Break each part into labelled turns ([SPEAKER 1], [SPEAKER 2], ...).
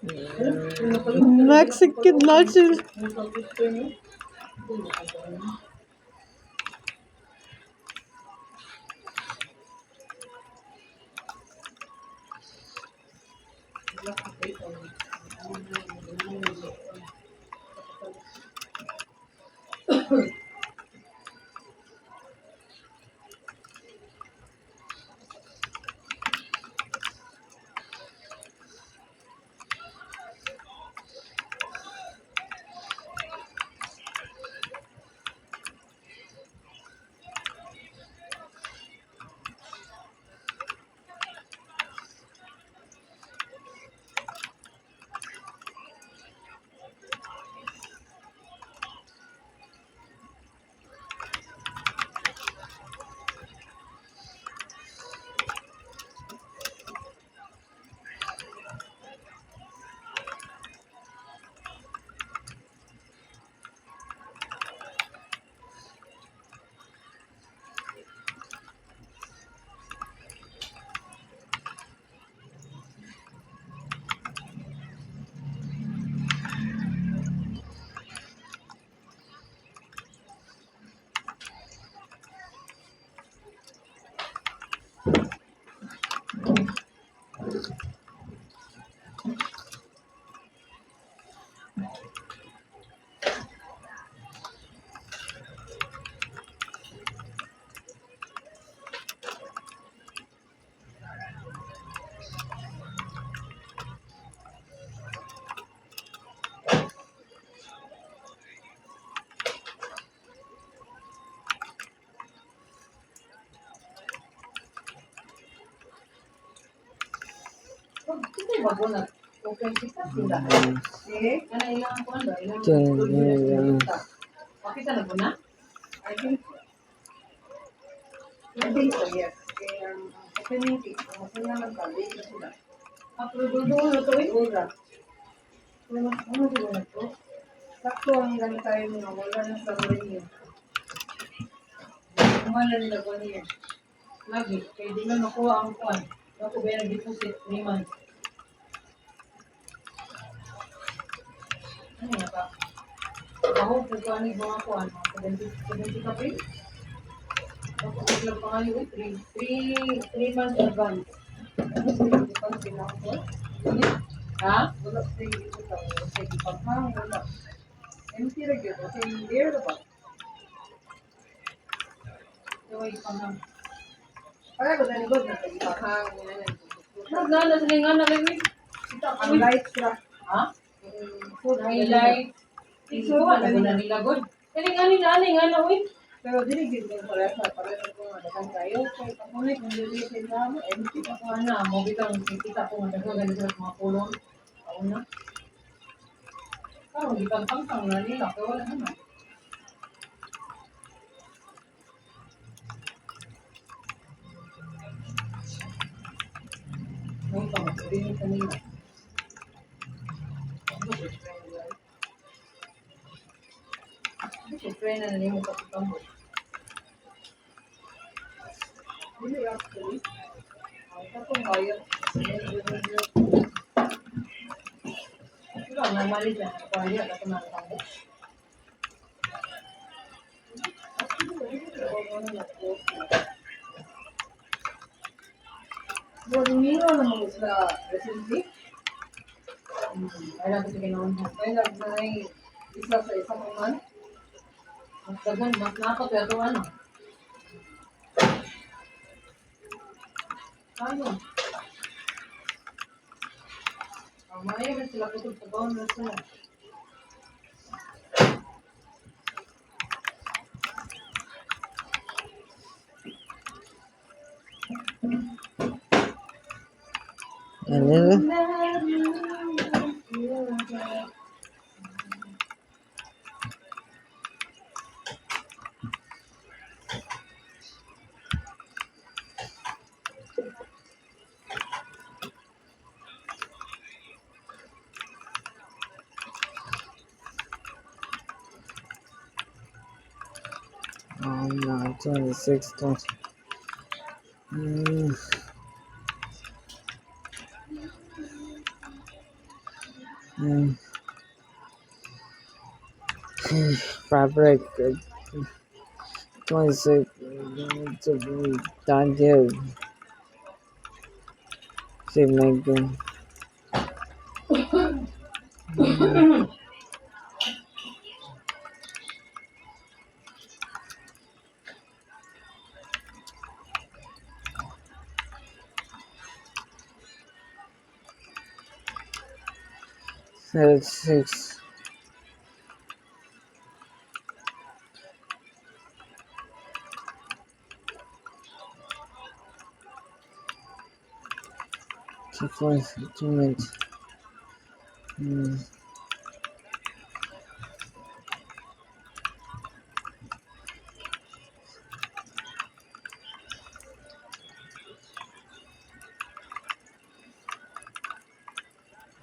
[SPEAKER 1] Mexican lunches. Sakto ang lang tayo nga, wala na sa rin yun. Umalan nila ko niya. Lagi, kaya di na nakuha ang kuwan. Ako ba yung deposit 3 months? Ano nga pa? Ako, kung ano yung mga kuwan, 70 ka pa. Ako, lang pa nga yun, 3 months advance. Ha? Wala sa iyo ito. Sa ipagmang, wala. Empty rin yun. Kasi hindi rin ba? Ito ay ipagmang. Kaya ko na nagod na sa ipagmang. Nagana sa nga na lang yun. Ang light sila. Ha? Food highlight. Iso, ano na nila god? Kaya nga nila, uy. Pero dinigil din pala sa kung nadagang tayo. Kaya pakunay kung dinigil sila mo, empty pa ko na. Mabitang kita ko nadagang ganito sa mga kulong. Ako na. Parang di pang-pang na nila. Kaya wala naman. May pang, sabihin kanina. Siyempre na nalimot ako tambol. Hindi actually. Ito kung kaya. Ito ang namali dyan. Kaya ako nakatambol. Dormiro naman sila recently. Ay lang kasi ginawan mo. Ay lang na isa sa isang uman. Mas dagan, mas nakapag ito ano. Ano? Maya na sila kasi sa bawang na sila.
[SPEAKER 2] Ano? Oh, no, 26. Mm. Fabric 26 Daniel Keep making 36 2 minutes. Mm.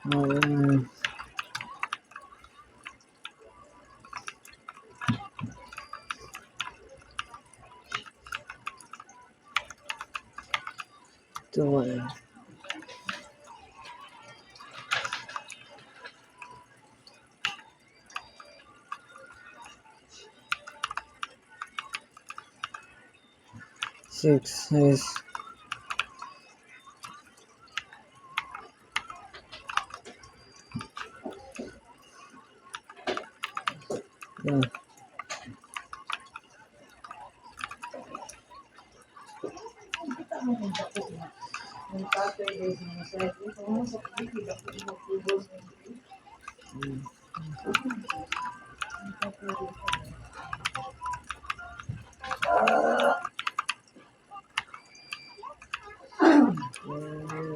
[SPEAKER 2] Um, Two 6 is yeah.
[SPEAKER 1] Kita mo kung dako na. Yung Saturdays mga Saturday, kung mo sa pili, dako mo tubos ng pili. Yung Saturday.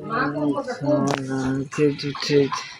[SPEAKER 1] Mga kung pagkakong.
[SPEAKER 2] 32